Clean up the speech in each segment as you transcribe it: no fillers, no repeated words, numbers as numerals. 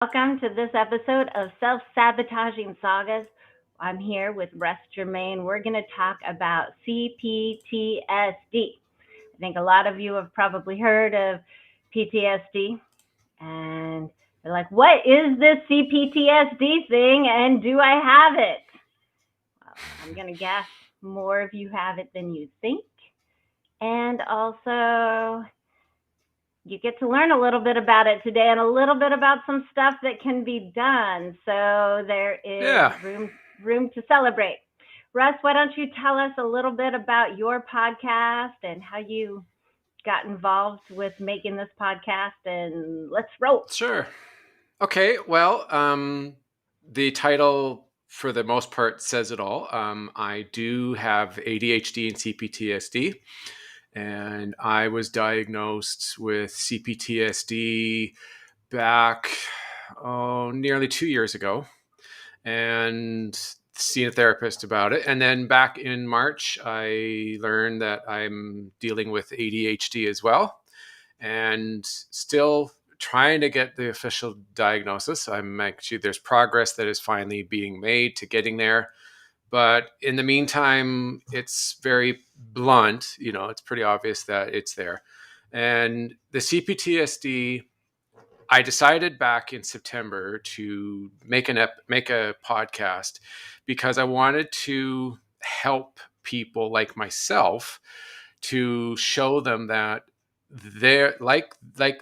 Welcome to this episode of Self-Sabotaging Sagas. I'm here with Russ Germain. We're going to talk about CPTSD. I think a lot of you have probably heard of PTSD, and they're like, what is this CPTSD thing, and do I have it? Well, I'm going to guess more of you have it than you think. And also, you get to learn a little bit about it today and a little bit about some stuff that can be done. So there is Yeah, room to celebrate. Russ, why don't you tell us a little bit about your podcast and how you got involved with making this podcast, and let's roll. sure. Okay, well, the title for the most part says it all. I do have ADHD and CPTSD, and I was diagnosed with CPTSD back, nearly 2 years ago, and seen a therapist about it. And then back in March, I learned that I'm dealing with ADHD as well, and still trying to get the official diagnosis. I'm actually, there's progress that is finally being made to getting there. But in the meantime, it's very blunt. It's pretty obvious that it's there. And the CPTSD, I decided back in September to make a podcast because I wanted to help people like myself, to show them that they're like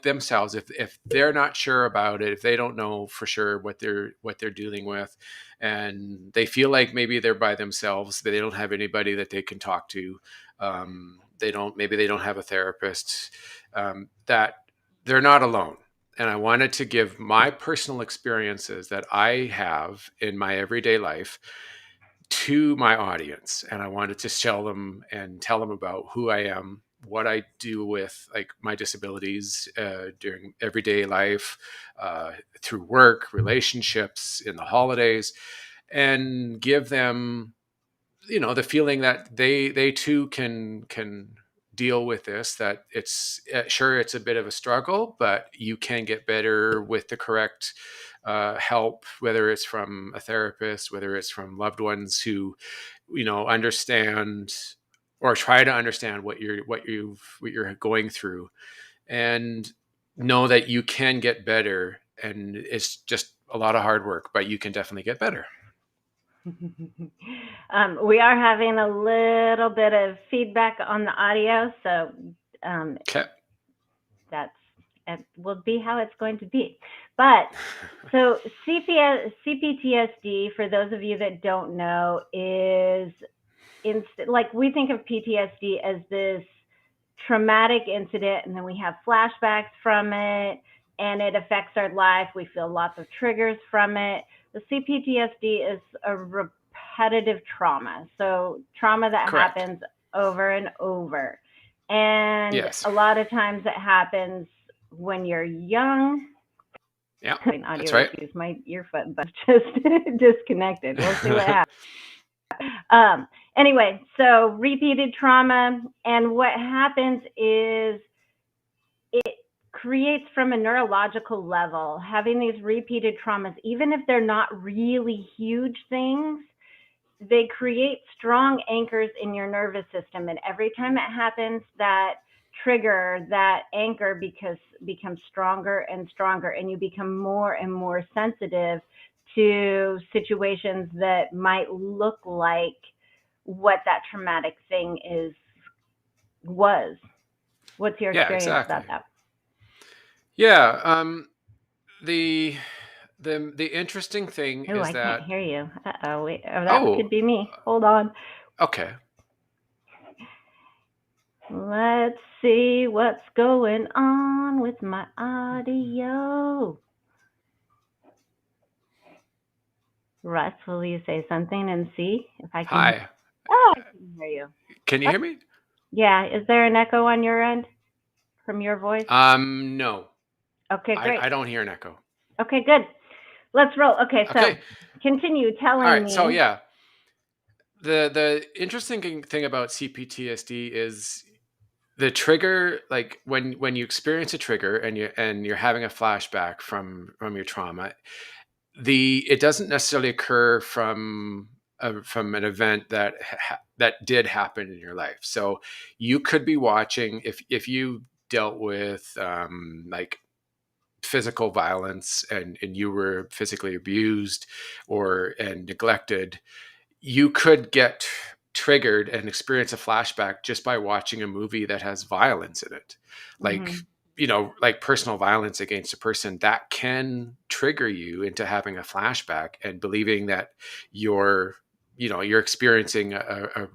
themselves. If they're not sure about it, if they don't know for sure what they're dealing with, and they feel like maybe they're by themselves, but they don't have anybody that they can talk to, they don't have a therapist, that they're not alone. And I wanted to give my personal experiences that I have in my everyday life to my audience. And I wanted to show them and tell them about who I am, what I do with like my disabilities during everyday life, through work, relationships, in the holidays, and give them, the feeling that they too can deal with this, that it's sure it's a bit of a struggle, but you can get better with the correct help, whether it's from a therapist, whether it's from loved ones who understand or try to understand what you're going through, and know that you can get better. And it's just a lot of hard work, but you can definitely get better. We are having a little bit of feedback on the audio, so um, Okay. that's it will be how it's going to be. But so CPTSD, for those of you that don't know, is like we think of PTSD as this traumatic incident, and then we have flashbacks from it, and it affects our life. We feel lots of triggers from it. The CPTSD is a repetitive trauma, so trauma that Correct. happens over and over. And Yes. a lot of times it happens when you're young. Yeah, Having that's audio right. issues. My earphone just disconnected. We'll see what happens. Anyway, so repeated trauma, and what happens is it creates, from a neurological level, having these repeated traumas, even if they're not really huge things, they create strong anchors in your nervous system. And every time it happens, that trigger, that anchor becomes stronger and stronger, and you become more and more sensitive to situations that might look like what that traumatic thing was. What's your Yeah, experience exactly. about that? Yeah. The the interesting thing Oh, is I can't that, hear you. Uh-oh, wait. Oh, that oh, could be me. Hold on. okay. Let's see what's going on with my audio. Russ, will you say something and see if I can? Hi. Oh, I can hear you. Can you Oh, hear me? yeah. Is there an echo on your end from your voice? No. Okay, great. I don't hear an echo. Okay, good. Let's roll. Okay, so Okay. continue All telling right. So me. yeah, the interesting thing about CPTSD is the trigger, like when you experience a trigger and you're having a flashback from your trauma, it doesn't necessarily occur from an event that did happen in your life. So you could be watching, if you dealt with like physical violence and you were physically abused or and neglected, you could get triggered and experience a flashback just by watching a movie that has violence in it. Like, Hmm. like personal violence against a person, that can trigger you into having a flashback and believing that you're, you're experiencing a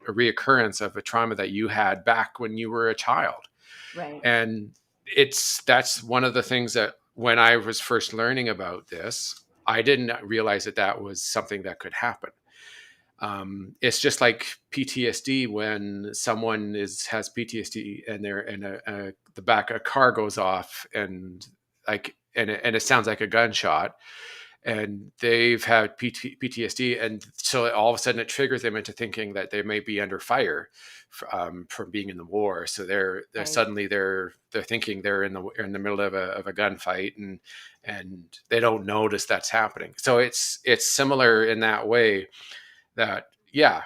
reoccurrence of a trauma that you had back when you were a child. Right. And that's one of the things that when I was first learning about this, I didn't realize that was something that could happen. It's just like PTSD. When someone has PTSD and they're in the back, a car goes off and it sounds like a gunshot, and they've had PTSD, and so all of a sudden it triggers them into thinking that they may be under fire from being in the war. So they're Right. suddenly they're thinking they're in the middle of a gunfight, and they don't notice that's happening. So it's similar in that way, that yeah,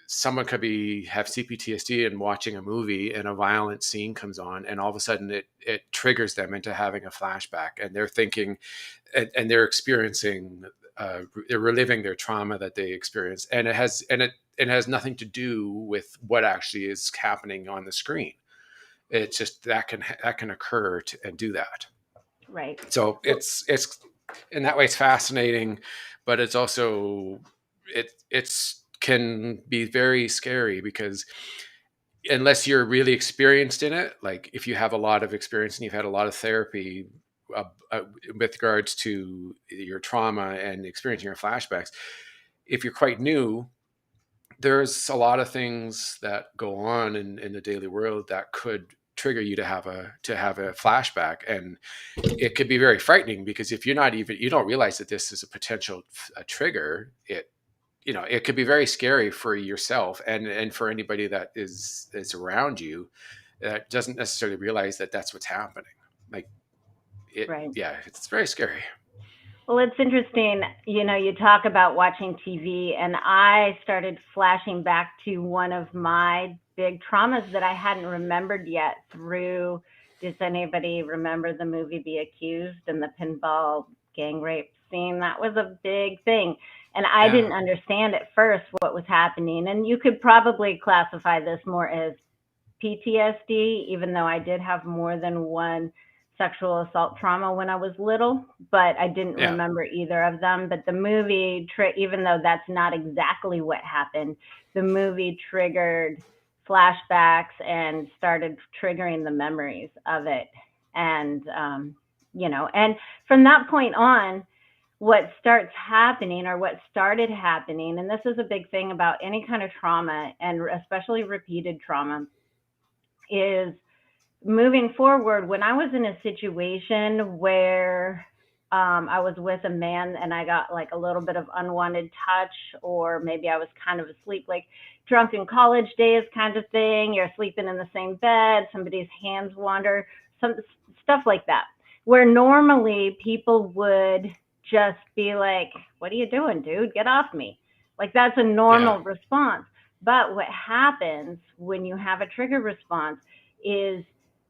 someone could have CPTSD and watching a movie and a violent scene comes on, and all of a sudden it triggers them into having a flashback, and they're thinking, and they're experiencing, they're reliving their trauma that they experienced, and it has nothing to do with what actually is happening on the screen. It's just that can occur and do that. Right. So Well, it's in that way it's fascinating, but it's also it's can be very scary, because unless you're really experienced in it, like if you have a lot of experience and you've had a lot of therapy uh, uh, with regards to your trauma and experiencing your flashbacks, if you're quite new, there's a lot of things that go on in the daily world that could trigger you to have a flashback. And it could be very frightening, because if you don't realize that this is a potential a trigger, it could be very scary for yourself and for anybody that is around you that doesn't necessarily realize that that's what's happening. Like right. yeah, it's very scary. Well, it's interesting. You talk about watching TV, and I started flashing back to one of my big traumas that I hadn't remembered yet through. Does anybody remember the movie The Accused and the pinball gang rape scene? That was a big thing. And I Yeah. didn't understand at first what was happening. And you could probably classify this more as PTSD, even though I did have more than one sexual assault trauma when I was little, but I didn't Yeah. remember either of them. But the movie, even though that's not exactly what happened, the movie triggered flashbacks and started triggering the memories of it. And, and from that point on, what starts happening or what started happening, and this is a big thing about any kind of trauma and especially repeated trauma, is moving forward. When I was in a situation where I was with a man and I got like a little bit of unwanted touch, or maybe I was kind of asleep, like drunken college days kind of thing. You're sleeping in the same bed, somebody's hands wander, some stuff like that, where normally people would just be like, "What are you doing, dude? Get off me." Like that's a Yeah. normal response. But what happens when you have a trigger response is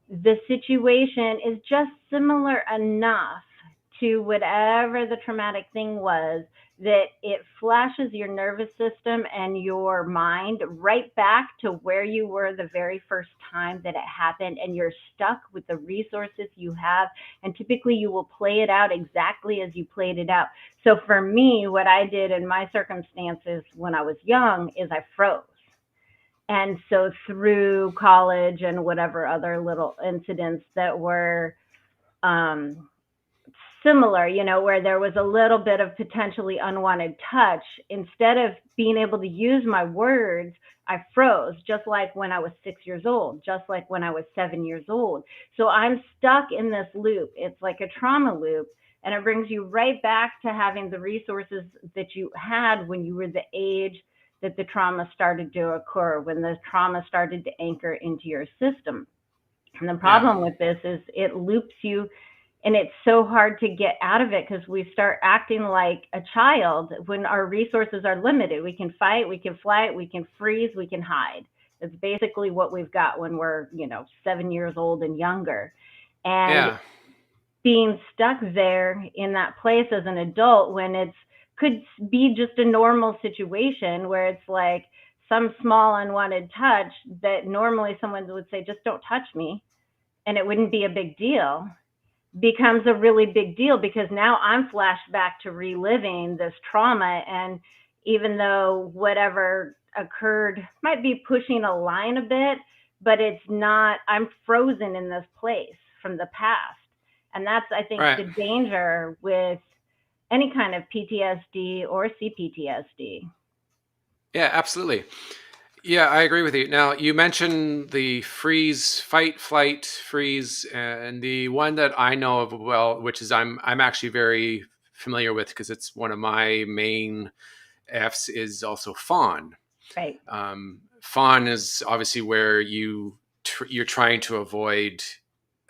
the situation is just similar enough to whatever the traumatic thing was that it flashes your nervous system and your mind right back to where you were the very first time that it happened, and you're stuck with the resources you have, and typically you will play it out exactly as you played it out. So for me, what I did in my circumstances when I was young is I froze. And so through college and whatever other little incidents that were um, similar, where there was a little bit of potentially unwanted touch, instead of being able to use my words, I froze, just like when I was 6 years old, just like when I was 7 years old. So I'm stuck in this loop. It's like a trauma loop. And it brings you right back to having the resources that you had when you were the age that the trauma started to occur, when the trauma started to anchor into your system. And the problem with this is it loops you, and it's so hard to get out of it because we start acting like a child when our resources are limited. We can fight, we can flight, we can freeze, we can hide. That's basically what we've got when we're, 7 years old and younger. And being stuck there in that place as an adult when it's could be just a normal situation where it's like some small unwanted touch that normally someone would say, just don't touch me, and it wouldn't be a big deal, becomes a really big deal because now I'm flashed back to reliving this trauma. And even though whatever occurred might be pushing a line a bit, but it's not, I'm frozen in this place from the past. And that's, I think, the danger with any kind of PTSD or CPTSD. Yeah, absolutely. Yeah, I agree with you. Now, you mentioned the freeze, fight, flight, freeze, and the one that I know of well, which is I'm actually very familiar with because it's one of my main F's, is also fawn. Right. Fawn is obviously where you're trying to avoid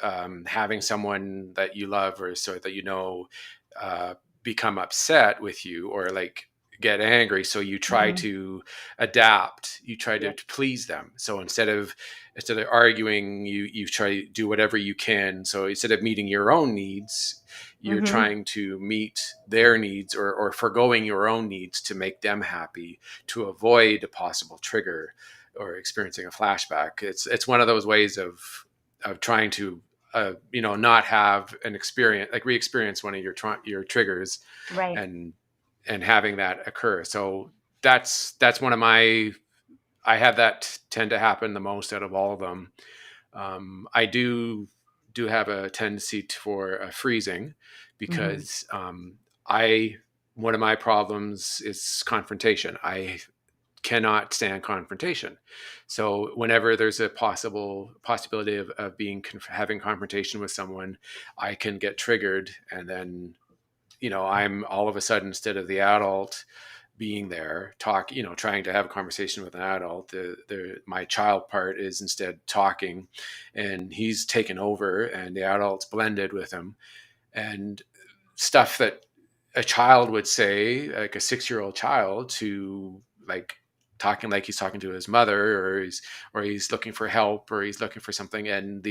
having someone that you love or so that become upset with you or like get angry, so you try to adapt, you try to please them. So instead of arguing, you try to do whatever you can. So instead of meeting your own needs, you're trying to meet their needs or forgoing your own needs to make them happy, to avoid a possible trigger or experiencing a flashback. It's one of those ways of trying to not have an experience, like re-experience one of your triggers, right, and having that occur. So that's one of my, I have that tend to happen the most out of all of them. I do have a tendency for freezing because one of my problems is confrontation. I cannot stand confrontation. So whenever there's a possibility of having confrontation with someone, I can get triggered, and then I'm all of a sudden, instead of the adult being there trying to have a conversation with an adult, my child part is instead talking, and he's taken over, and the adult's blended with him, and stuff that a child would say, like a 6-year-old child, to like talking like he's talking to his mother, or he's looking for help, or he's looking for something, and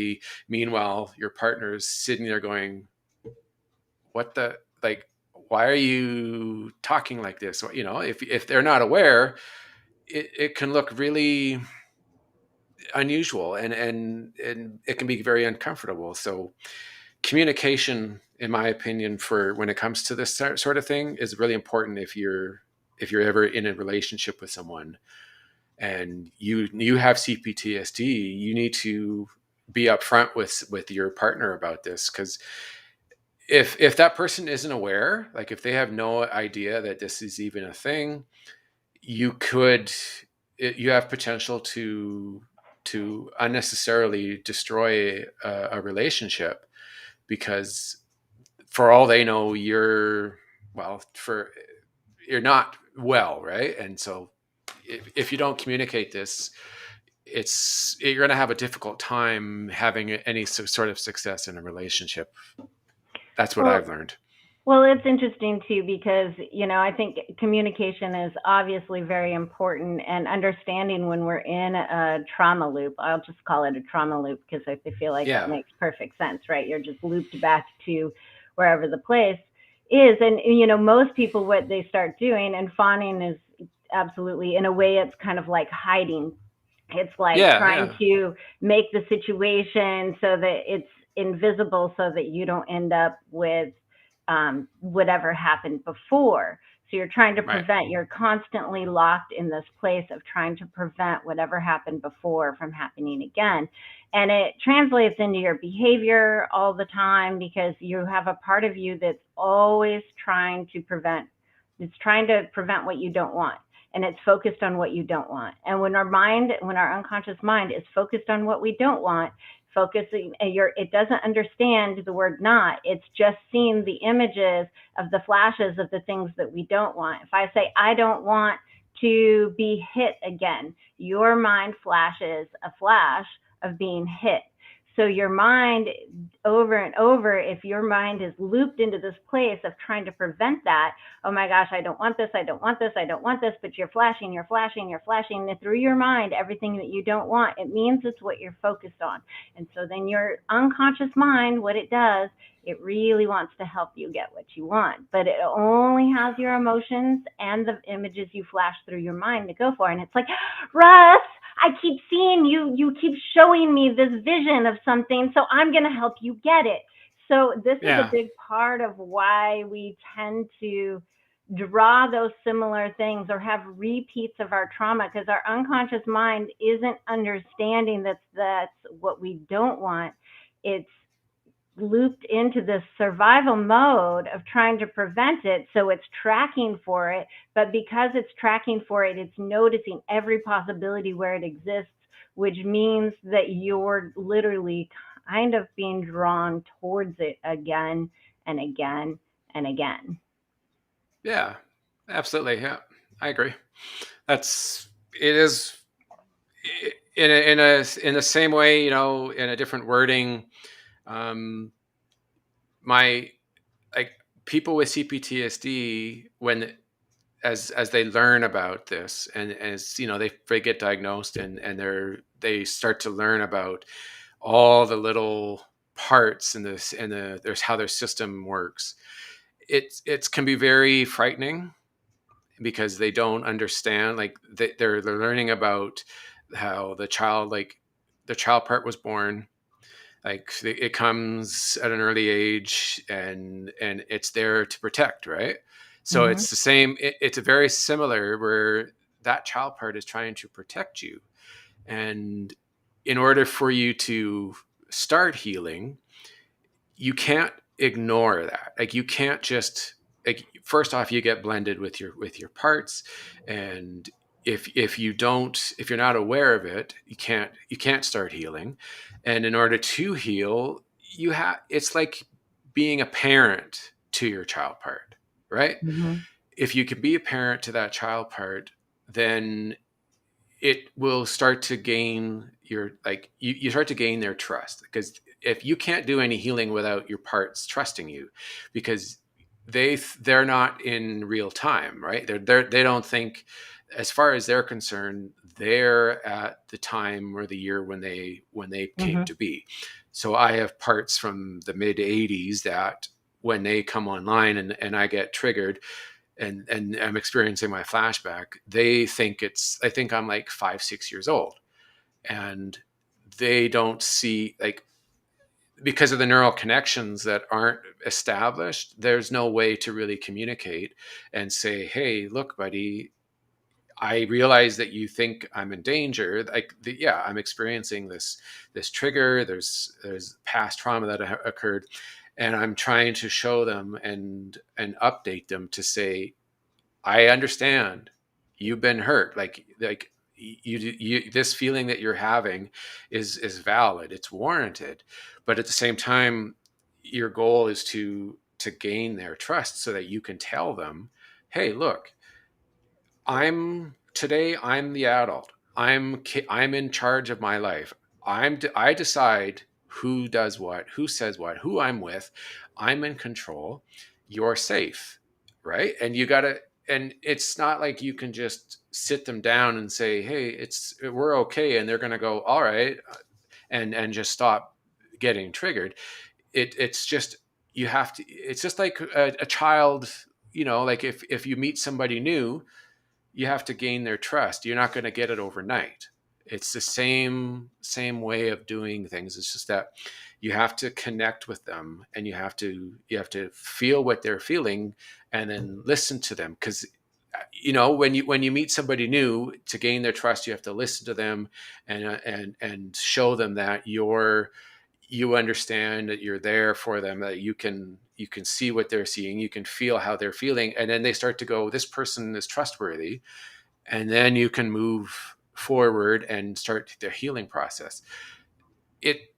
meanwhile your partner's sitting there going, what the, like, why are you talking like this? Or, if they're not aware, it can look really unusual, and it can be very uncomfortable. So communication, in my opinion, for when it comes to this sort of thing, is really important. If you're ever in a relationship with someone and you have CPTSD, you need to be upfront with your partner about this, because if that person isn't aware, like if they have no idea that this is even a thing, you have potential to unnecessarily destroy a relationship, because for all they know, you're not well, right? And so if you don't communicate this, you're going to have a difficult time having any sort of success in a relationship. That's what I've learned. Well, it's interesting too, because, I think communication is obviously very important, and understanding when we're in a trauma loop. I'll just call it a trauma loop because I feel like that makes perfect sense, right? You're just looped back to wherever the place is. And, most people, what they start doing, and fawning is absolutely, in a way, it's kind of like hiding. It's like trying to make the situation so that it's invisible, so that you don't end up with whatever happened before. So you're trying to prevent, you're constantly locked in this place of trying to prevent whatever happened before from happening again. And it translates into your behavior all the time, because you have a part of you that's always trying to prevent what you don't want. And it's focused on what you don't want. And when our unconscious mind is focused on what we don't want, it doesn't understand the word not. It's just seeing the images of the flashes of the things that we don't want. If I say, I don't want to be hit again. Your mind flashes a flash of being hit. So your mind, over and over, if your mind is looped into this place of trying to prevent that, oh my gosh, I don't want this, I don't want this, I don't want this, but you're flashing, and through your mind, everything that you don't want, it means it's what you're focused on. And so then your unconscious mind, what it does, it really wants to help you get what you want, but it only has your emotions and the images you flash through your mind to go for. And it's like, Russ, I keep seeing you, you keep showing me this vision of something, so I'm going to help you get it. So this is a big part of why we tend to draw those similar things or have repeats of our trauma, because our unconscious mind isn't understanding that that's what we don't want. It's looped into this survival mode of trying to prevent it. So it's tracking for it, but because it's tracking for it, it's noticing every possibility where it exists, which means that you're literally kind of being drawn towards it again and again and again. Yeah, absolutely. Yeah, I agree. It is in the same way, you know, in a different wording. My like people with CPTSD, when as they learn about this, and as you know, they get diagnosed, and they start to learn about all the little parts in this, and there's how their system works. It can be very frightening because they don't understand, like they're learning about how the child part was born, like it comes at an early age, and it's there to protect, right? So Mm-hmm. it's the same, it's a very similar, where that child part is trying to protect you. And in order for you to start healing, you can't ignore that. Like you can't just, like, first off, you get blended with your parts, and if you don't, if you're not aware of it, you can't start healing. And in order to heal, you have, it's like being a parent to your child part, right? Mm-hmm. If you can be a parent to that child part, then it will start to gain your, like, you start to gain their trust, because if you can't do any healing without your parts trusting you, because they're not in real time, right? They don't think, as far as they're concerned, they're at the time or the year when they came Mm-hmm. to be. So I have parts from the mid 80s that when they come online, and I get triggered, and I'm experiencing my flashback, I think I'm like 5, 6 years old. And they don't see, like, because of the neural connections that aren't established, there's no way to really communicate and say, hey, look, buddy, I realize that you think I'm in danger. Like, yeah, I'm experiencing this trigger. There's past trauma that occurred, and I'm trying to show them and update them to say, I understand you've been hurt. Like you this feeling that you're having is valid. It's warranted. But at the same time, your goal is to gain their trust so that you can tell them, hey, look, I'm the adult. I'm in charge of my life. I decide who does what, who says what, who I'm with. I'm in control. You're safe, right? And you got to, and it's not like you can just sit them down and say, "Hey, we're okay," and they're going to go, "All right," and just stop getting triggered. It's just, you have to. It's just like a child, you know, like if you meet somebody new, you have to gain their trust. You're not going to get it overnight. It's the same way of doing things. It's just that you have to connect with them, and you have to feel what they're feeling, and then listen to them. Because you know, when you meet somebody new, to gain their trust, you have to listen to them, and show them that you understand, that you're there for them, that you can see what they're seeing, you can feel how they're feeling, and then they start to go, this person is trustworthy, and then you can move forward and start their healing process. It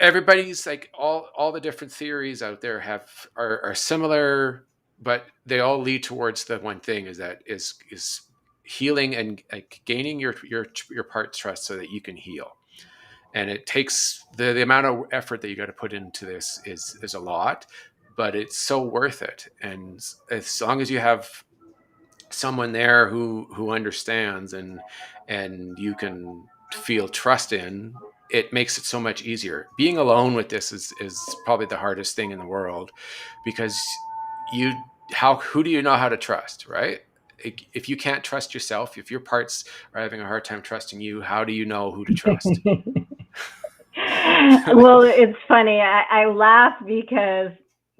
Everybody's, like, all the different theories out there are similar, but they all lead towards the one thing, is healing and gaining your part's trust so that you can heal. And it takes the amount of effort that you got to put into this is a lot, but it's so worth it. And as long as you have someone there who understands and you can feel trust in, it makes it so much easier. Being alone with this is probably the hardest thing in the world, because who do you know how to trust, right? If you can't trust yourself, if your parts are having a hard time trusting you, how do you know who to trust? Well, it's funny. I laugh because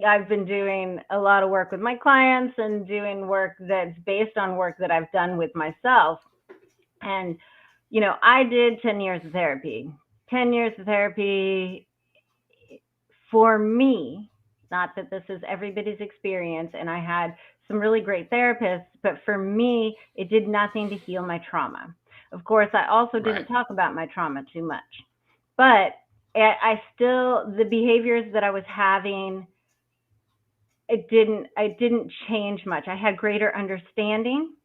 I've been doing a lot of work with my clients and doing work that's based on work that I've done with myself. And, I did 10 years of therapy. 10 years of therapy for me, not that this is everybody's experience, and I had some really great therapists, but for me, it did nothing to heal my trauma. Of course, I also didn't Right. talk about my trauma too much, but I still, the behaviors that I was having, I didn't change much. I had greater understanding.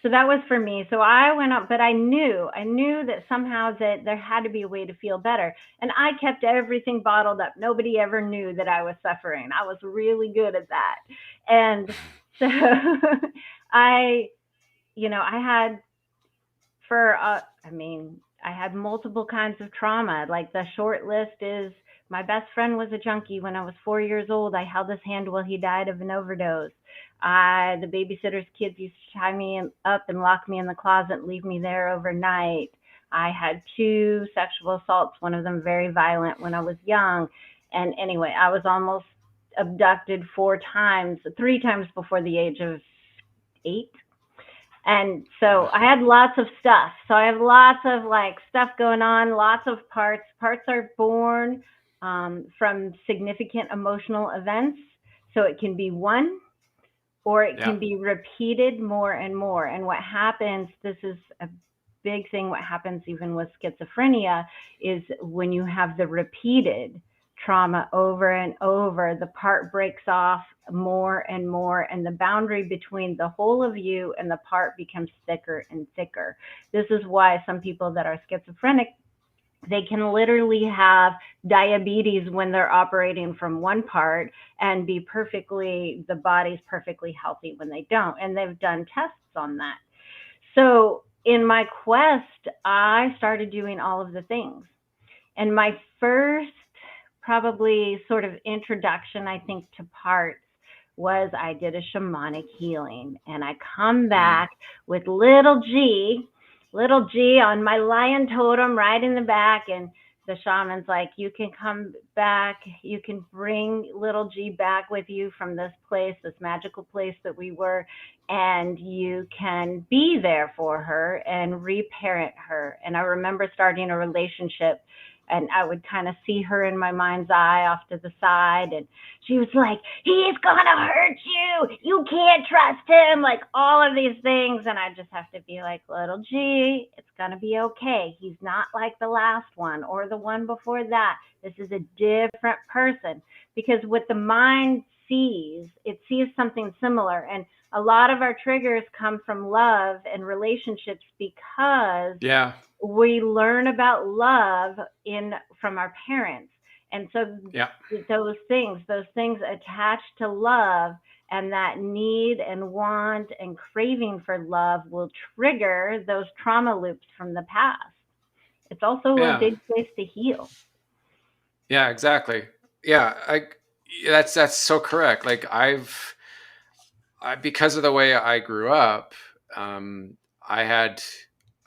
So that was for me. So I went up, but I knew that somehow that there had to be a way to feel better. And I kept everything bottled up. Nobody ever knew that I was suffering. I was really good at that. And so I, I had I had multiple kinds of trauma. Like, the short list is, my best friend was a junkie. When I was 4 years old, I held his hand while he died of an overdose. The babysitter's kids used to tie me up and lock me in the closet and leave me there overnight. I had 2 sexual assaults, one of them very violent, when I was young. And anyway, I was almost abducted 4 times, 3 times before the age of 8. And so I had lots of stuff. So I have lots of stuff going on, lots of parts. Parts are born from significant emotional events. So it can be one, or it Yeah. can be repeated more and more. And what happens, this is a big thing, what happens even with schizophrenia, is when you have the repeated trauma over and over, the part breaks off more and more, and the boundary between the whole of you and the part becomes thicker and thicker. This is why some people that are schizophrenic, they can literally have diabetes when they're operating from one part and the body's perfectly healthy when they don't. And they've done tests on that. So in my quest, I started doing all of the things. And my first, probably, sort of introduction, I think, to parts was I did a shamanic healing. And I come Mm. back with little G on my lion totem right in the back. And the shaman's like, you can come back, you can bring little G back with you from this place, this magical place that we were, and you can be there for her and reparent her. And I remember starting a relationship, and I would kind of see her in my mind's eye off to the side, and she was like, he's gonna hurt you, you can't trust him, like all of these things. And I just have to be like, little G, it's gonna be okay. He's not like the last one or the one before that. This is a different person. Because what the mind sees, it sees something similar. And a lot of our triggers come from love and relationships, because Yeah. we learn about love from our parents. And so Yeah. those things attached to love, and that need and want and craving for love, will trigger those trauma loops from the past. It's also a Yeah. big place to heal. Yeah, exactly. Yeah, that's so correct. Like because of the way I grew up, I had,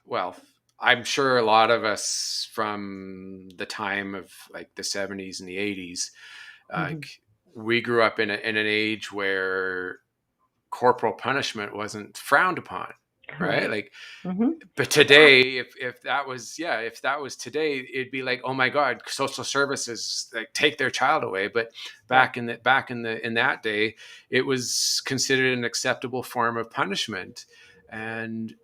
well, I'm sure a lot of us from the time of like the 70s and the 80s, Mm-hmm. like we grew up in an age where corporal punishment wasn't frowned upon, right? Right. Like, Mm-hmm. but today, if that was, yeah, if that was today, it'd be like, oh my God, social services like take their child away. But Yeah. in that day, it was considered an acceptable form of punishment. And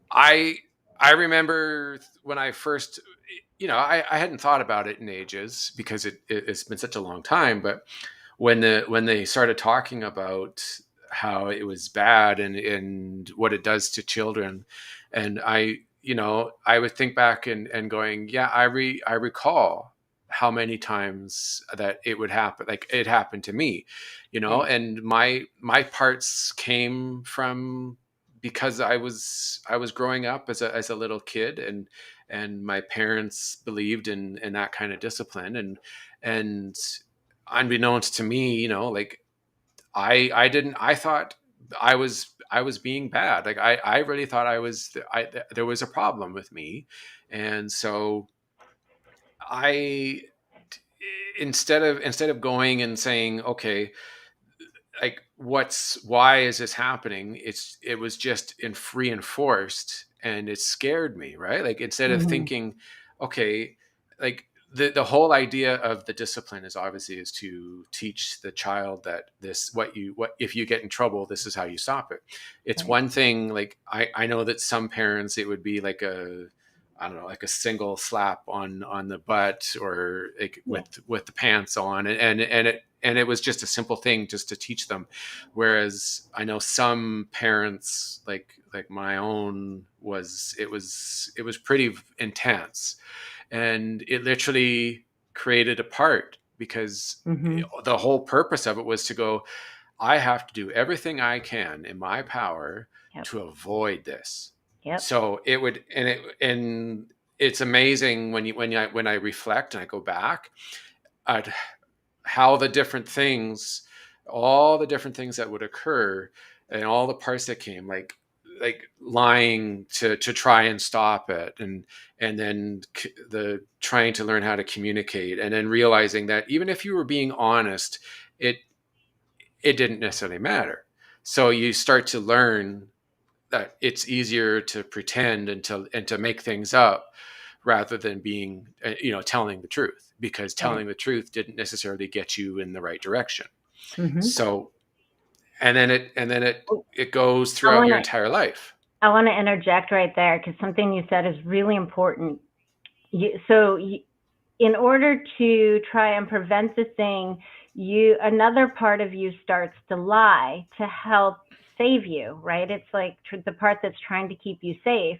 I I remember when I first, I hadn't thought about it in ages because it's been such a long time. But when they started talking about how it was bad and what it does to children. And I would think back and going, yeah, I recall how many times that it would happen, like it happened to me, Right. and my parts came from because I was growing up as a little kid, and my parents believed in that kind of discipline, and unbeknownst to me, like I didn't I thought I was being bad. Like I really thought there was a problem with me. And so I instead of going and saying, okay, like why is this happening, it was just reinforced, and it scared me, right? Like instead of Hmm. thinking, okay, like the whole idea of the discipline is obviously is to teach the child that what if you get in trouble, this is how you stop it. It's Right. one thing, like I know that some parents, it would be like a, I don't know, like a single slap on the butt, or like Yeah. with the pants on, and it was just a simple thing just to teach them. Whereas I know some parents, like my own, it was pretty intense, and it literally created a part, because Hmm. the whole purpose of it was to go, I have to do everything I can in my power Yep. to avoid this. Yep. So it would, and it's amazing when I reflect and I go back at how all the different things that would occur, and all the parts that came, like lying to try and stop it, and then the trying to learn how to communicate, and then realizing that even if you were being honest, it it didn't necessarily matter. So you start to learn that it's easier to pretend and to make things up, rather than being, telling the truth, because Right. telling the truth didn't necessarily get you in the right direction. Hmm. So, and then it Oh, it goes I throughout want your to entire life. I want to interject right there because something you said is really important. So, in order to try and prevent the thing, another part of you starts to lie to help save you, right? It's like the part that's trying to keep you safe.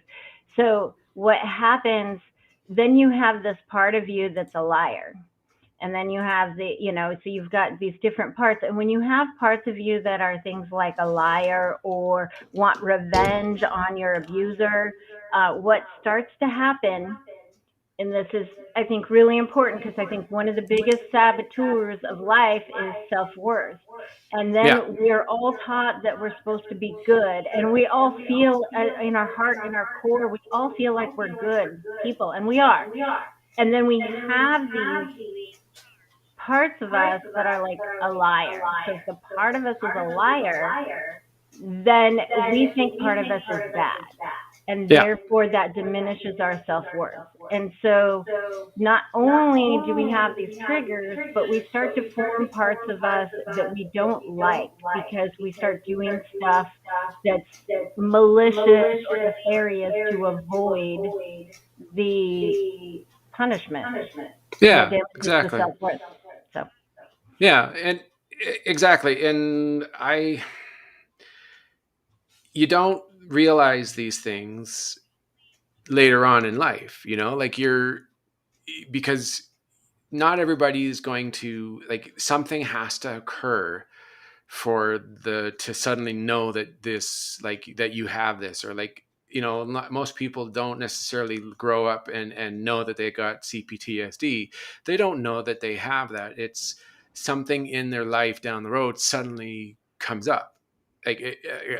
So what happens then, you have this part of you that's a liar, and then you have so you've got these different parts. And when you have parts of you that are things like a liar or want revenge on your abuser, what starts to happen, and this is, I think, really important, because I think one of the biggest saboteurs of life is self-worth. And Yeah. then we're all taught that we're supposed to be good, and we all feel, in our heart, in our core, we all feel like we're good people, and we are. And then we have these parts of us that are like a liar. So if the part of us is a liar, then we think part of us is bad, and Yeah. therefore that diminishes our self-worth. And so not only do we have these triggers, but we start to form parts of us that we don't like, because we start doing stuff that's malicious or nefarious to avoid the punishment that Yeah. damages the Exactly. self-worth. So. Yeah. And exactly. And you don't realize these things later on in life, like because not everybody is going to, like, something has to occur for the to suddenly know that this, like, that you have this, or like, most people don't necessarily grow up and know that they got CPTSD. They don't know that they have that. It's something in their life down the road suddenly comes up, like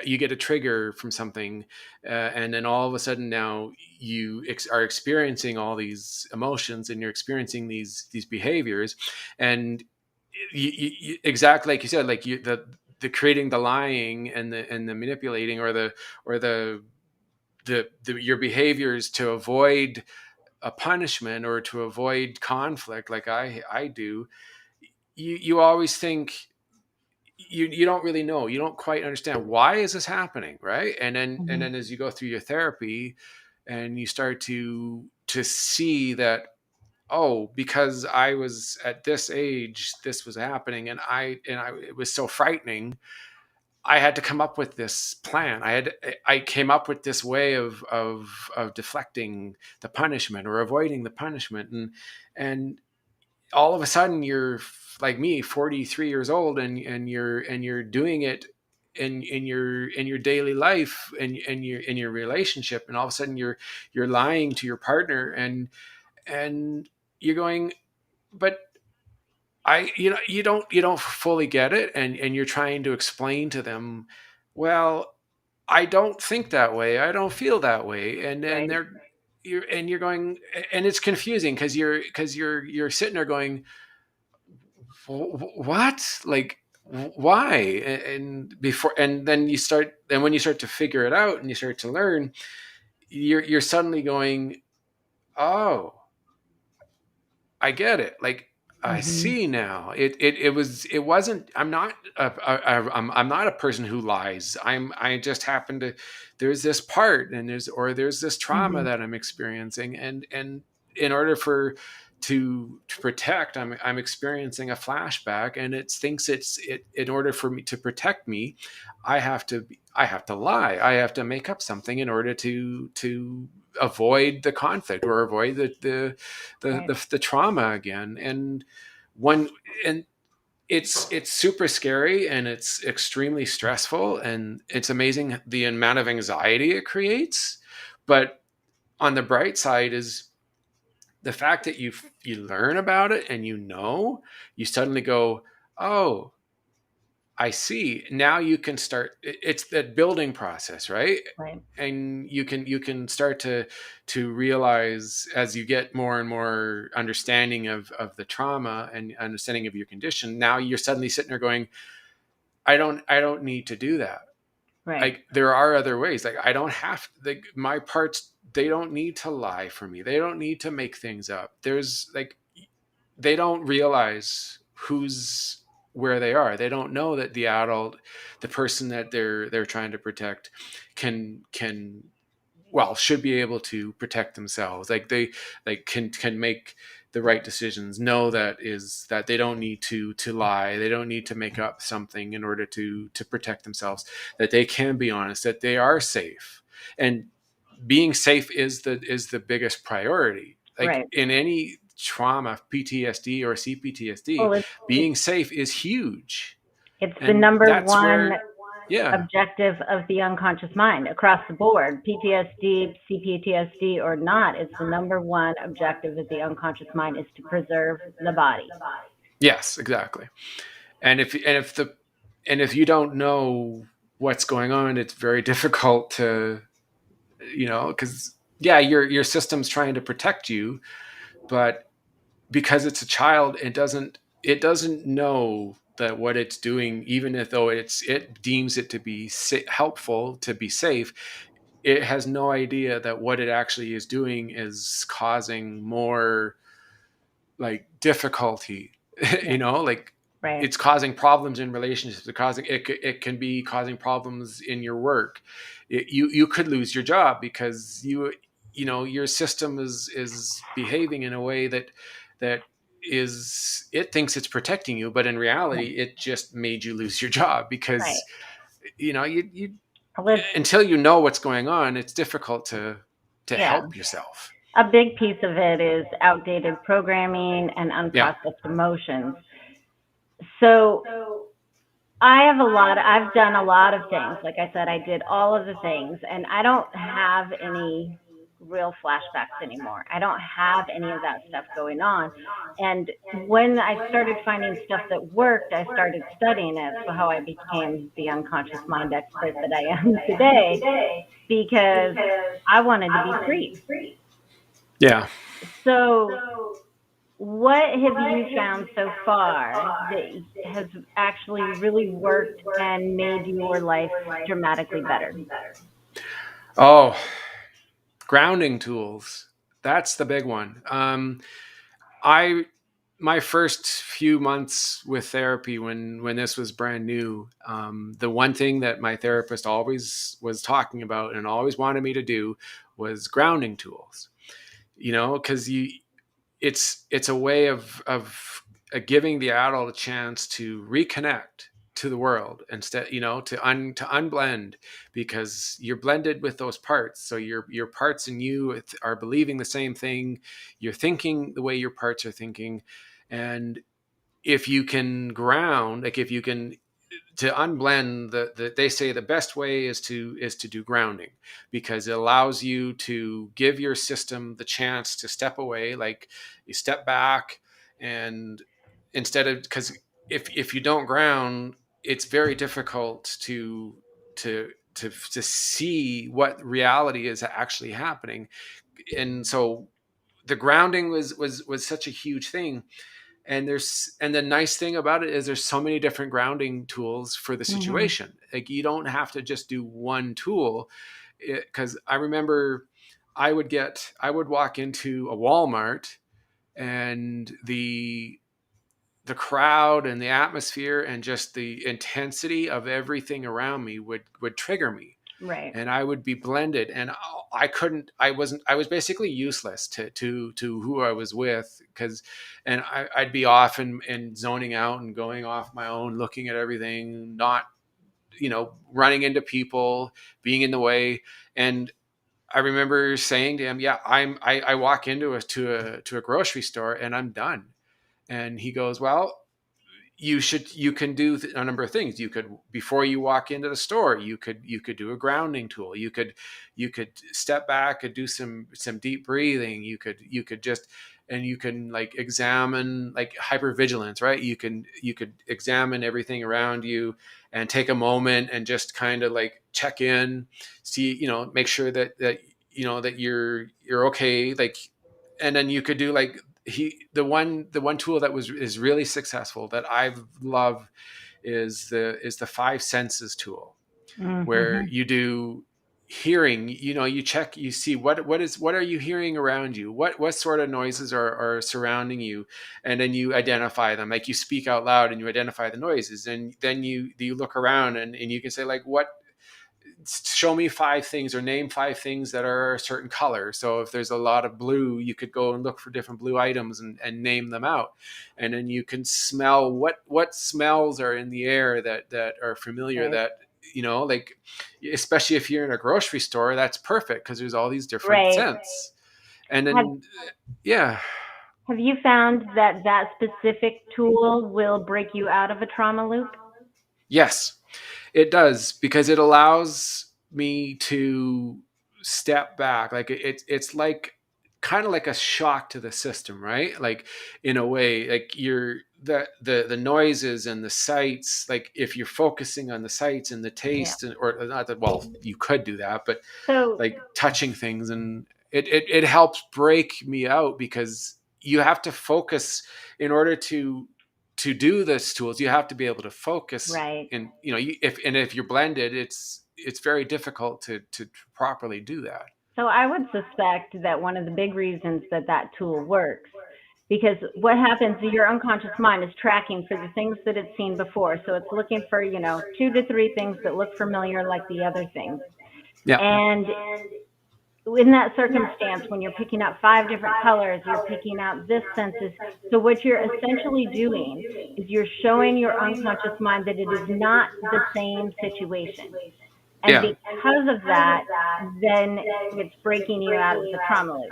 you get a trigger from something, and then all of a sudden now you are experiencing all these emotions, and you're experiencing these behaviors, and exactly like you said, like the creating the lying and the manipulating, or the your behaviors to avoid a punishment or to avoid conflict, like I do. You always think, you don't really know, you don't quite understand why is this happening, right? And then as you go through your therapy, and you start to see that, oh, because I was at this age, this was happening, and I it was so frightening. I had to come up with this plan. I came up with this way of deflecting the punishment or avoiding the punishment, and all of a sudden you're like me, 43 years old, and you're doing it in your daily life and in your relationship, and all of a sudden you're lying to your partner, and you're going, but you don't fully get it, and you're trying to explain to them, well, I don't think that way, I don't feel that way, and then Right. you're going, and it's confusing because you're sitting there going, what, like, why, and before, and then when you start to figure it out and you start to learn, you're suddenly going, oh, I get it. Like, I Mm-hmm. see now. It wasn't. I'm not a person who lies. I just happen to. There's this part, and there's this trauma Mm-hmm. that I'm experiencing, and in order to protect, I'm experiencing a flashback, and it thinks it in order for me to protect me, I have to lie. I have to make up something in order to avoid the conflict or avoid Right. the trauma again. When and it's super scary, and it's extremely stressful, and it's amazing the amount of anxiety it creates. But on the bright side is the fact that you learn about it, and you suddenly go, oh, I see. Now you can start. It's that building process, right? Right. And you can start to realize, as you get more and more understanding of the trauma and understanding of your condition. Now you're suddenly sitting there going, I don't need to do that. Right. Like, there are other ways. Like, I don't have, like, my parts. They don't need to lie for me. They don't need to make things up. There's like, they don't realize who's where they are. They don't know that the person that they're trying to protect can well, should be able to protect themselves. Like, they can make the right decisions, know that they don't need to lie, they don't need to make up something in order to protect themselves, that they can be honest, that they are safe. And being safe is the biggest priority. Like, Right. in any trauma, PTSD or CPTSD, Well, being safe is huge. it's the And number that's one where, yeah. objective of the unconscious mind across the board, PTSD, CPTSD or not. It's the number one objective of the unconscious mind is to preserve the body. Yes, exactly. And if you don't know what's going on, it's very difficult to, because, yeah, your system's trying to protect you, but because it's a child, it doesn't know that what it's doing, even if though it deems it to be helpful, to be safe, it has no idea that what it actually is doing is causing more, like, difficulty. Yeah. Like, Right. it's causing problems in relationships. It can be causing problems in your work. You could lose your job because your system is behaving in a way that it thinks it's protecting you, but in Right. reality it just made you lose your job Right. because you Well, until you know what's going on, it's difficult to yeah. help yourself. A big piece of it is outdated programming and Yeah. unprocessed emotions. So I've done a lot of things. Like I said, I did all of the things and I don't have any real flashbacks anymore. I don't have any of that stuff going on. And when I started finding stuff that worked, I started studying it. So how I became the unconscious mind expert that I am today, because I wanted to be free. Yeah. So what have you found so far that has actually really worked and made your life dramatically better? Oh, grounding tools. That's the big one. I My first few months with therapy, when this was brand new, the one thing that my therapist always was talking about and always wanted me to do was grounding tools. Because it's a way of giving the adult a chance to reconnect to the world, instead, to unblend, because you're blended with those parts. So your parts and you are believing the same thing. You're thinking the way your parts are thinking. And if you can ground, like if you can, to unblend, they say the best way is to do grounding, because it allows you to give your system the chance to step away, like you step back. And instead of, because if you don't ground, it's very difficult to see what reality is actually happening. And so the grounding was such a huge thing. And the nice thing about it is there's so many different grounding tools for the situation. Like you don't have to just do one tool. Because I remember I would walk into a Walmart, and the crowd and the atmosphere and just the intensity of everything around me would trigger me. Right. And I would be blended, and I was basically useless to who I was with, and I'd be off and zoning out and going off my own, looking at everything, not, running into people, being in the way. And I remember saying to him, yeah, I walk into a grocery store and I'm done. And he goes, well, you can do a number of things. You could, before you walk into the store, you could do a grounding tool. You could step back and do some deep breathing. You could just, and you can like examine, like hypervigilance, right? You could examine everything around you and take a moment and just kind of like check in, see, make sure that you're okay. Like, and then you could do like, the one tool that is really successful that I've loved is the five senses tool, where you do hearing. You check, you see what are you hearing around you, what sort of noises are surrounding you, and then you identify them. Like you speak out loud and you identify the noises, and then you look around, and you can say like, what, show me five things, or name five things that are a certain color. So if there's a lot of blue, you could go and look for different blue items and name them out. And then you can smell what smells are in the air that are familiar, Right. that, like, especially if you're in a grocery store, that's perfect, because there's all these different Right. scents. And then, yeah. Have you found that specific tool will break you out of a trauma loop? Yes, it does, because it allows me to step back. Like it's like kind of like a shock to the system, right? Like in a way, like you're the noises and the sights. Like if you're focusing on the sights and the taste, or not that, well, you could do that, but So like touching things, and it helps break me out, because you have to focus in order to do this tools. You have to be able to focus. right. And if you're blended, it's very difficult to properly do that. So I would suspect that one of the big reasons that tool works, because what happens is your unconscious mind is tracking for the things that it's seen before. So it's looking for, 2 to 3 things that look familiar like the other things. Yeah. And in that circumstance, when you're picking out 5 different colors, you're picking out this census. So what you're essentially doing is you're showing your unconscious mind that it is not the same situation. And Yeah. because of that, then it's breaking you out of the trauma loop.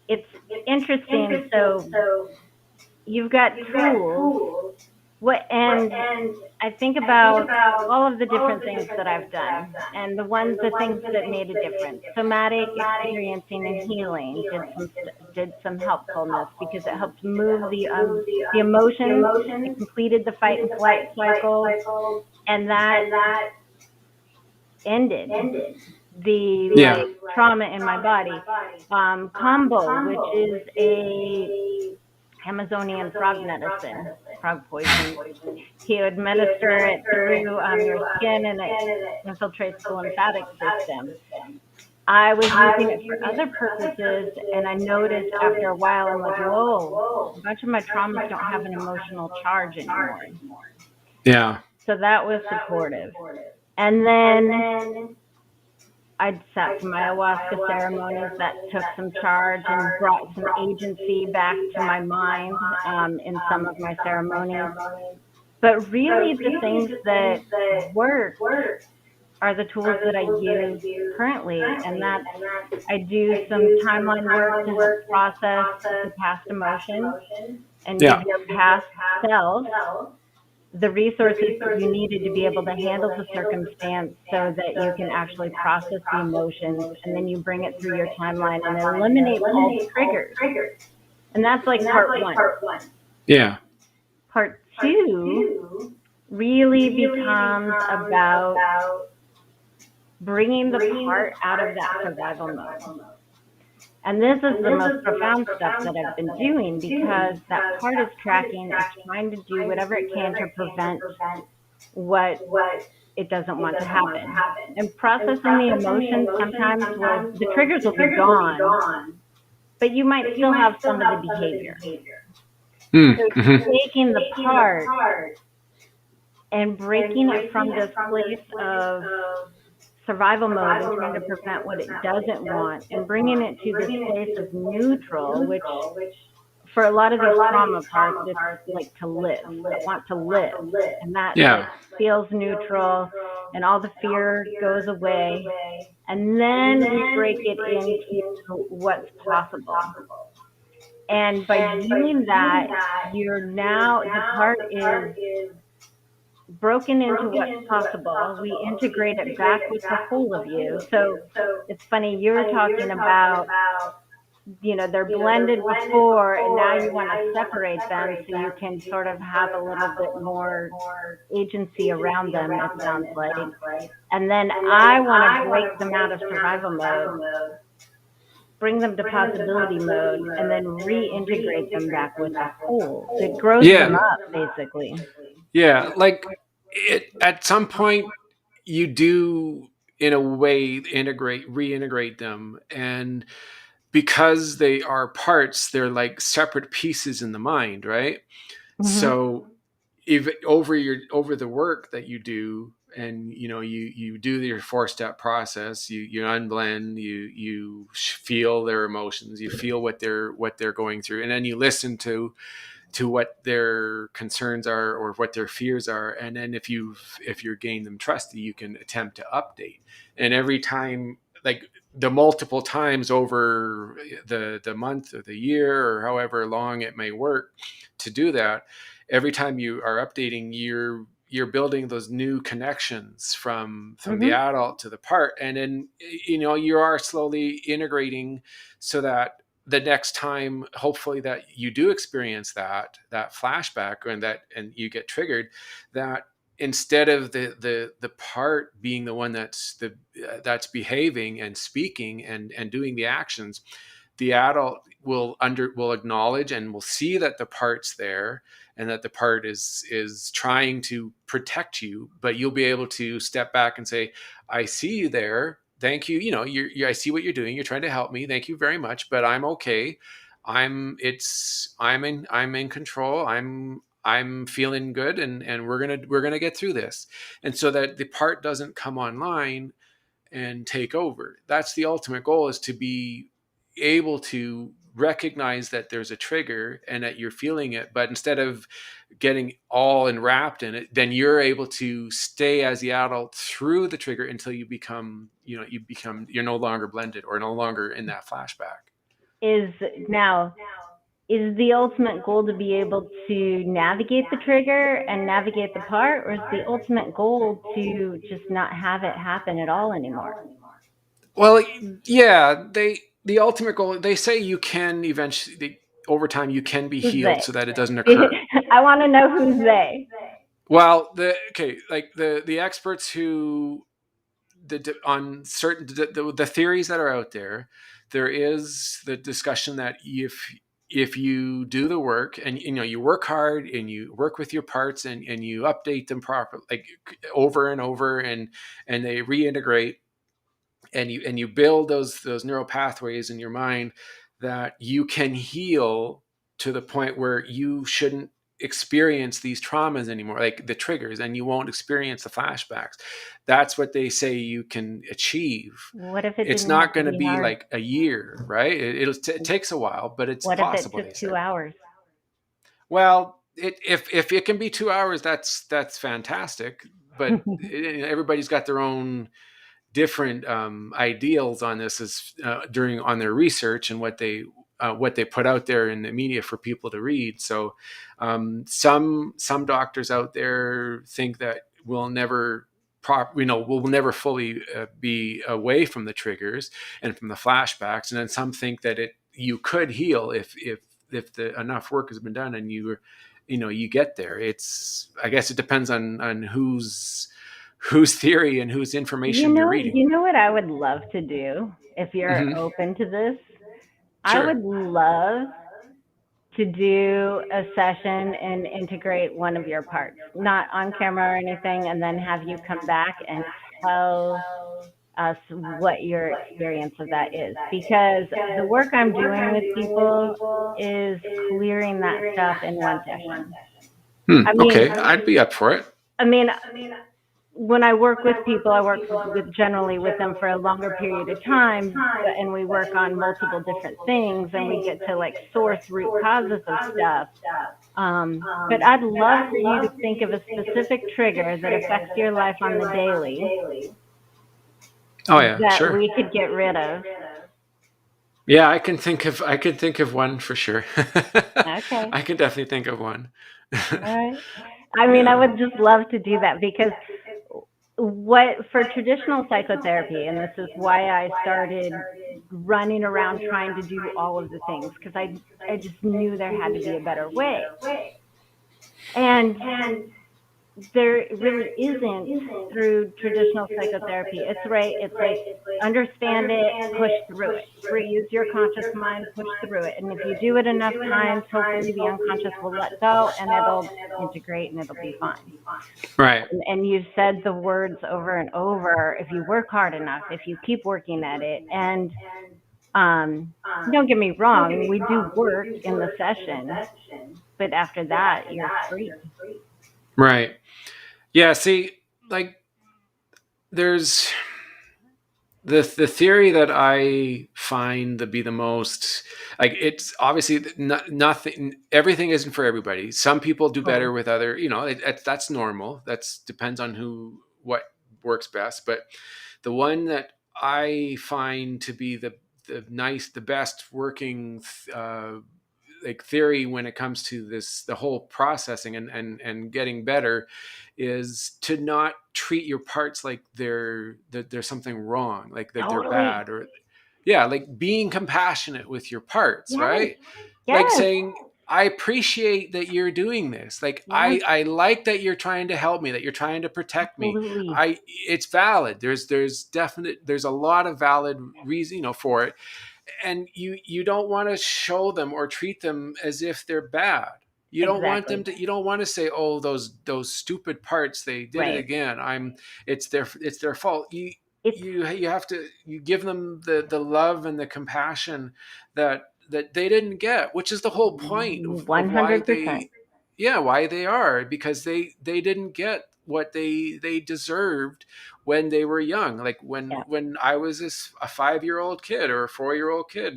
It's interesting. So you've got tools. And I think about all of the different things that I've done, and the things that made a difference. Somatic experiencing and healing did some helpfulness, because it helped move the emotions. It completed the fight and flight cycle, and that ended the trauma in my body. Combo, which is a Amazonian frog medicine, frog poison. He would administer it through your skin, and it infiltrates the lymphatic system. I was using it for other purposes, and I noticed after a while, I'm like, whoa, a bunch of my traumas don't have an emotional charge anymore. Yeah. So that was supportive. And then I sat some ayahuasca ceremonies that took some charge and brought some agency back to my mind in some of my ceremonies. But really, the things that work are the tools that I use currently, and that's I do some timeline work to help process the past emotions and give Yeah. your past self the resources that you needed to be able to handle the circumstance so that you can actually process the emotions, and then you bring it through your timeline and it eliminates all the triggers. And that's like part one. Yeah. Part two really becomes about bringing the part out of that survival mode. And this is the most profound stuff that I've been doing, because that part is tracking, it's trying to do whatever it can to prevent what it doesn't want to happen. And processing the emotions sometimes the triggers will be gone, but you might still have some of the behavior. So Mm-hmm. taking the part and breaking it from this place of survival mode and trying to prevent what it doesn't want, and bringing it to this place of neutral, which for a lot of these trauma parts, it's like to live. I want to live. And that like feels neutral, and all the fear goes away. And then we break it into what's possible. And by doing that, you're now, the part is broken into what's possible. We integrate it back with the whole of you. So it's funny, you were talking about, they're blended before, and now you want to separate them so you can sort of have a little bit more agency around them, it sounds like. And then I want to break them out of survival mode, bring them to possibility mode, and then reintegrate them back with the whole. It grows them up, basically. Yeah. Like at some point you do, in a way, reintegrate them. And because they are parts, they're like separate pieces in the mind, right? So if over the work that you do, and you do your 4-step process, you unblend, you feel their emotions, you feel what they're going through, and then you listen to what their concerns are or what their fears are, and then if you're gained them trust, you can attempt to update. And every time, like the multiple times over the month or the year or however long it may work to do that, every time you are updating, you're building those new connections from the adult to the part, and then you are slowly integrating, so that the next time, hopefully, that you do experience that flashback, and you get triggered, that instead of the part being the one that's behaving and speaking and doing the actions, the adult will acknowledge and will see that the part's there, and that the part is trying to protect you, but you'll be able to step back and say, I see you there. Thank you. I see what you're doing. You're trying to help me. Thank you very much, but I'm okay. I'm in control. I'm feeling good, and we're gonna get through this. And so that the part doesn't come online and take over. That's the ultimate goal, is to be able to recognize that there's a trigger and that you're feeling it, but instead of getting all enwrapped in it, then you're able to stay as the adult through the trigger until you're no longer blended or no longer in that flashback. Is the ultimate goal to be able to navigate the trigger and navigate the part, or is the ultimate goal to just not have it happen at all anymore? Well, yeah, the ultimate goal, they say you can eventually, over time, you can be healed so that it doesn't occur. I want to know who's they. Well, like the experts who on certain the theories that are out there, there is the discussion that if you do the work, and you work hard and you work with your parts, and you update them properly, like over and over, and they reintegrate, and you build those neural pathways in your mind, that you can heal to the point where you shouldn't experience these traumas anymore, like the triggers, and you won't experience the flashbacks. That's what they say you can achieve. What if it it's didn't not have to going to be hard? like a year, right? It takes a while, but it's What possible. if it took 2 hours? Well, if it can be 2 hours, that's fantastic. But everybody's got their own different ideals on this as during on their research and what they put out there in the media for people to read. So some doctors out there think that we'll never we'll never fully be away from the triggers and from the flashbacks, and then some think that you could heal if the enough work has been done and you get there. I guess it depends on whose theory and whose information you're reading. You know what I would love to do if you're Mm-hmm. open to this? I Sure. would love to do a session and integrate one of your parts, not on camera or anything, and then have you come back and tell us what your experience of that is. Because the work I'm doing with people is clearing that stuff in one session. Okay, I'd be up for it. I mean, when I work with people, I work generally with them for a longer period of time, and we work on multiple different things, and we get to like source root causes of stuff. But I'd love for you to think of a specific trigger that affects your life on the daily. Oh yeah, that sure. we could get rid of. Yeah, I could think of one for sure. Okay. I can definitely think of one. All right. I mean, Yeah. I would just love to do that because for traditional psychotherapy, and this is why I started running around trying to do all of the things, because I just knew there had to be a better way. And there really isn't through traditional psychotherapy. It's right. It's like understand it, push through it. Use your conscious mind, push through it. And if you do it enough times, hopefully the unconscious will let go and it'll integrate and it'll be fine. Right. And you've said the words over and over. If you work hard enough, if you keep working at it, and don't get me wrong, we do work in the session, but after that, you're free. Right. Yeah, see, like there's the theory that I find to be the most, like, it's obviously nothing, everything isn't for everybody. Some people do better with other, that's normal. That's depends on what works best. But the one that I find to be the best working like theory when it comes to the whole processing and getting better is to not treat your parts like there's something wrong, like that they're bad, or like being compassionate with your parts. Yes. Right. Yes. Like saying, I appreciate that you're doing this. Like, Yes. I like that you're trying to help me, that you're trying to protect Absolutely. me. It's valid. There's a lot of valid reason, for it. And you don't want to show them or treat them as if they're bad. You don't want them to. You don't want to say, "Oh, those stupid parts, they did it again. It's their fault." You have to give them the love and the compassion that they didn't get, which is the whole point of why 100%. why they are, because they didn't get what they deserved when they were young. Like when I was a 5-year-old kid or a 4-year-old kid,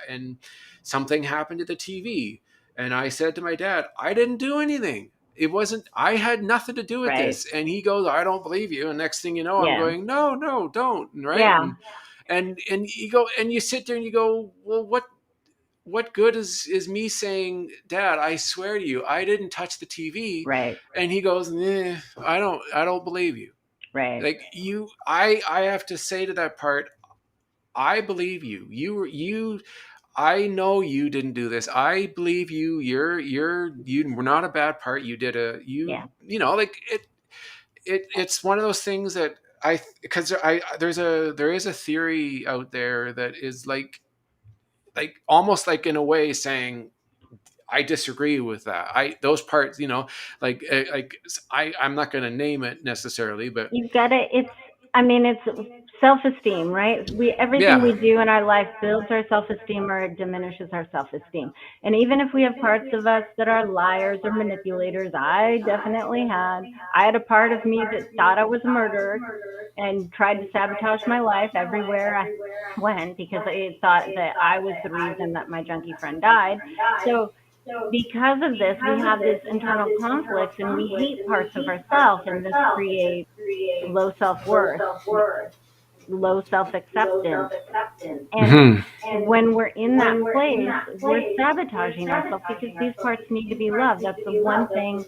and something happened to the TV, and I said to my dad, I didn't do anything. It wasn't, I had nothing to do with this. And he goes, I don't believe you. And next thing you know, I'm going, no, don't. Right. Yeah. And you go, and you sit there and you go, well, what good is me saying, Dad, I swear to you, I didn't touch the TV. Right. And he goes, I don't believe you. Right. Like I have to say to that part, I believe you. I know you didn't do this. I believe you. You were not a bad part. You did like it's one of those things that there is a theory out there that is like almost like in a way saying, I disagree with that. Those parts, I'm not going to name it necessarily, but you've got to. It's self-esteem, right? Everything we do in our life builds our self-esteem or it diminishes our self-esteem. And even if we have parts of us that are liars or manipulators, I definitely had. I had a part of me that thought I was a murderer and tried to sabotage my life everywhere I went because it thought that I was the reason that my junkie friend died. So because of this, we have these internal conflicts and we hate parts of ourselves, and this creates low self-worth, low self-acceptance. And Hmm. when we're in that place, we're sabotaging ourselves because these parts need to be loved. That's the one thing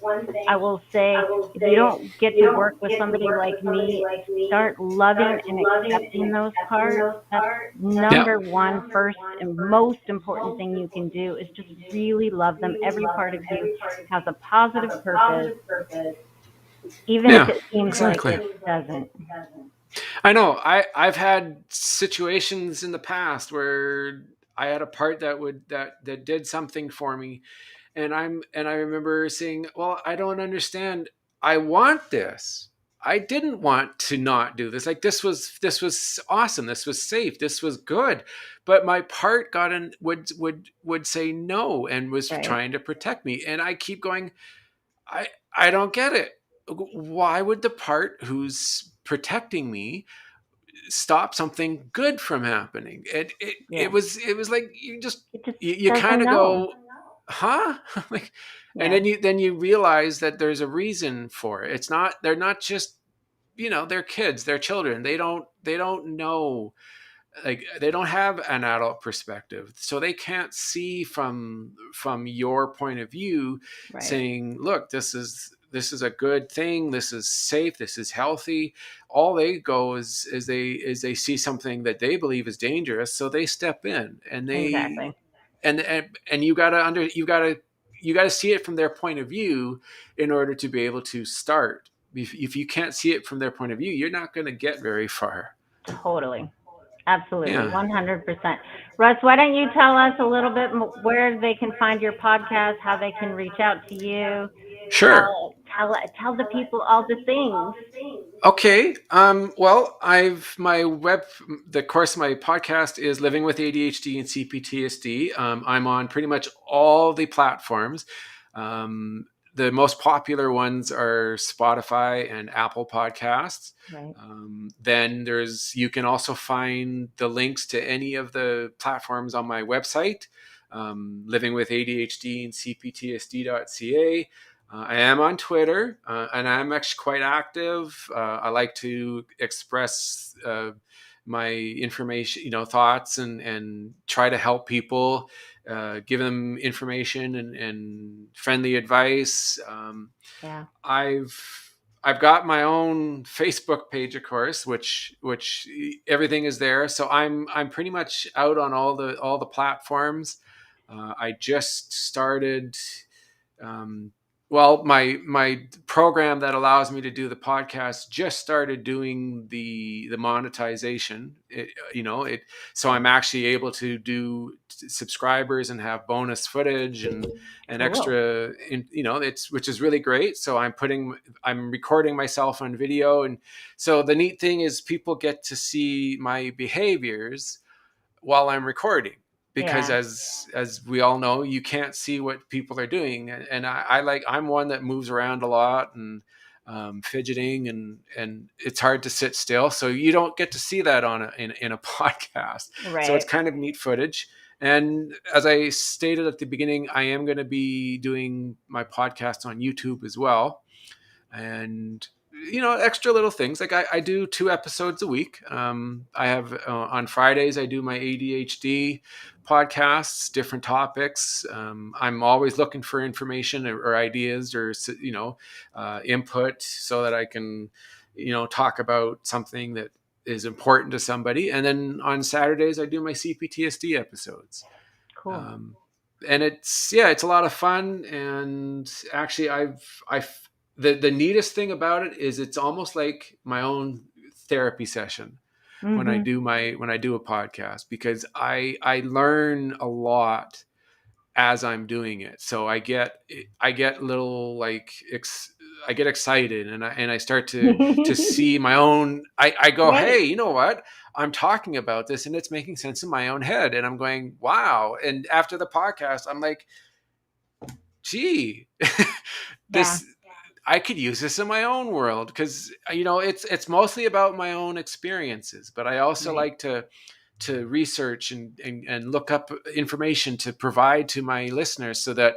I will say. If you don't get to work with somebody like me, start loving and accepting those parts. That's Yeah. number one, first, and most important thing you can do is just really love them. Every part of you has a positive purpose, even if Yeah. it seems like Exactly. it doesn't. I know. I've had situations in the past where I had a part that did something for me, and I remember saying, "Well, I don't understand. I want this. I didn't want to not do this. Like this was awesome. This was safe. This was good." But my part got in would say no and was Right. trying to protect me, and I keep going, I don't get it. Why would the part who's protecting me stop something good from happening? It Yeah. was like you just It just you kind doesn't of know. go, huh? Like, and Yeah. then you realize that there's a reason for it. They're not just, they're kids, they're children. They don't know, like they don't have an adult perspective, so they can't see from your point of view, Right. saying, look, this is a good thing, this is safe, this is healthy. All they go is they see something that they believe is dangerous, so they step in, and they Exactly. and you got to see it from their point of view in order to be able to start. If you can't see it from their point of view, you're not going to get very far. Totally. Absolutely. Yeah. 100%. Russ, why don't you tell us a little bit where they can find your podcast, how they can reach out to you, Sure. tell the people all the things. Okay. Well, the course of my podcast is Living with ADHD and CPTSD. I'm on pretty much all the platforms. Um, the most popular ones are Spotify and Apple Podcasts. Right. Then you can also find the links to any of the platforms on my website, living with ADHD and CPTSD.ca. I am on Twitter, and I'm actually quite active. I like to express my information, thoughts, and try to help people, give them information and friendly advice. Yeah. I've got my own Facebook page, of course, which everything is there. So I'm pretty much out on all the platforms. I just started, um, well, my program that allows me to do the podcast just started doing the monetization. So I'm actually able to do subscribers and have bonus footage and Cool. extra, it's which is really great. So I'm recording myself on video, and so the neat thing is people get to see my behaviors while I'm recording, because Yeah. as we all know, you can't see what people are doing, and I'm one that moves around a lot, and fidgeting, and it's hard to sit still, so you don't get to see that in a podcast. So it's Right. kind of neat footage. And as I stated at the beginning, I am going to be doing my podcast on YouTube as well, and extra little things, like I do 2 episodes a week. I have, on Fridays I do my ADHD podcasts, different topics. I'm always looking for information or ideas, or input, so that I can talk about something that is important to somebody. And then on Saturdays I do my CPTSD episodes. Cool. um, and it's a lot of fun. And actually, I've the neatest thing about it is it's almost like my own therapy session Mhm. when I do a podcast, because I learn a lot as I'm doing it. So I get little, like, I get excited, and I start to see my own. I go, Right. hey, you know what? I'm talking about this, and it's making sense in my own head, and I'm going, wow. And after the podcast, I'm like, gee, Yeah. this I could use this in my own world, because it's mostly about my own experiences, but I also Right. like to to research and look up information to provide to my listeners, so that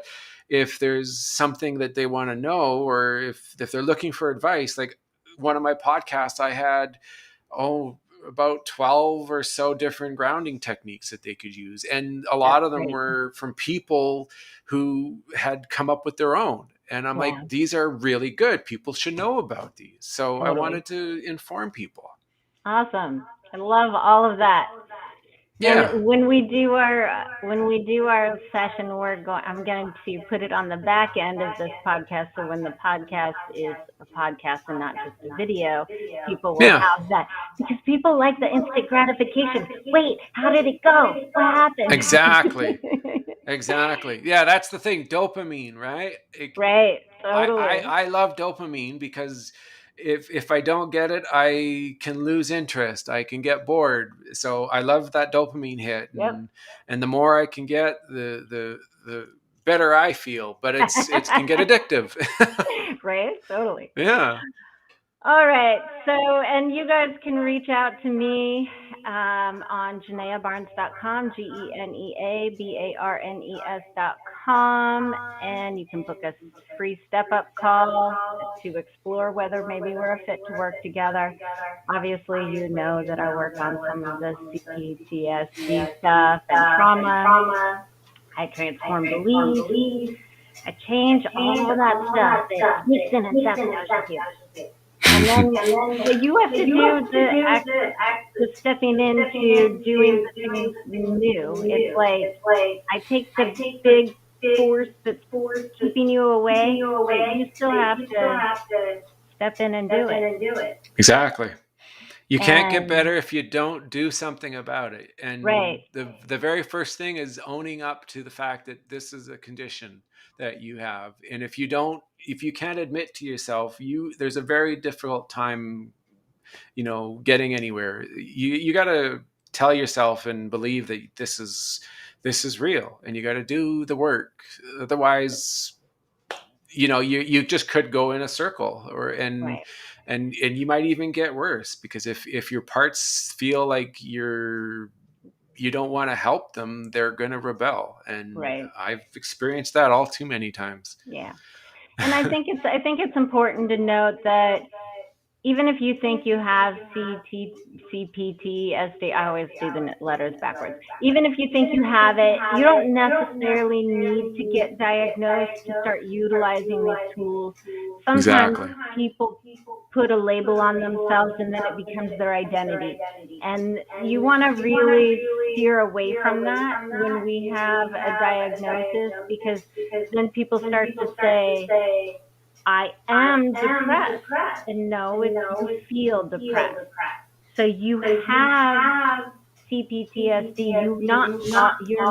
if there's something that they want to know, or if they're looking for advice, like one of my podcasts, I had about 12 or so different grounding techniques that they could use, and a lot of them were from people who had come up with their own. And I'm like, these are really good. People should know about these. So I wanted to inform people. Awesome. I love all of that. Yeah. And when we do our session, I'm going to put it on the back end of this podcast. So when the podcast is a podcast and not just a video, people will have that, because people like the instant gratification. Wait, how did it go? What happened? Exactly. Exactly. Yeah, that's the thing. Dopamine, right? Right. Totally. I love dopamine because if I don't get it, I can lose interest. I can get bored. So I love that dopamine hit, and the more I can get, the better I feel. But it can get addictive. Right. Totally. Yeah. All right. So, and you guys can reach out to me on geneabarnes.com, GeneaBarnes.com, and you can book a free step-up call to explore whether maybe we're a fit to work together. Obviously, you know that I work on some of the CPTSD stuff and trauma. I transform beliefs. I change all that stuff that sneaks in and sabotages you. And then you have to do the stepping into doing things new. It's like I take the big force that's keeping you away, but you still have to step in and do it. Exactly. You can't get better if you don't do something about it. And the very first thing is owning up to the fact that this is a condition that you have. And if you can't admit to yourself, there's a very difficult time, getting anywhere. You got to tell yourself and believe that this is real, and you got to do the work. Otherwise, you just could go in a circle, and you might even get worse, because if your parts feel like you don't want to help them, they're going to rebel. And I've experienced that all too many times. Yeah. And I think it's important to note that even if you think you have CPTSD, I always do the letters backwards. Even if you think you have it, you don't necessarily need to get diagnosed to start utilizing these tools. Sometimes people put a label on themselves, and then it becomes their identity. And you want to really steer away from that when we have a diagnosis, because then people start to say, I am depressed. And no, you feel depressed. So you have CPTSD. You're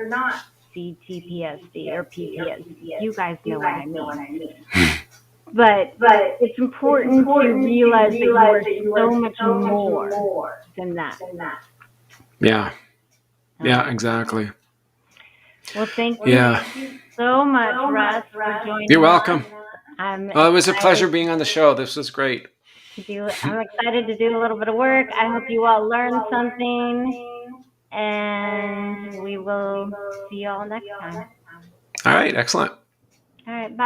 not CTPSD or PTSD. You guys know what I mean. But it's important to realize that you are so much more than that. Yeah. Yeah, exactly. Well, thank you so much, Russ, for joining us. You're welcome. It was a pleasure being on the show. This was great. I'm excited to do a little bit of work. I hope you all learned something, and we will see you all next time. All right. Excellent. All right. Bye.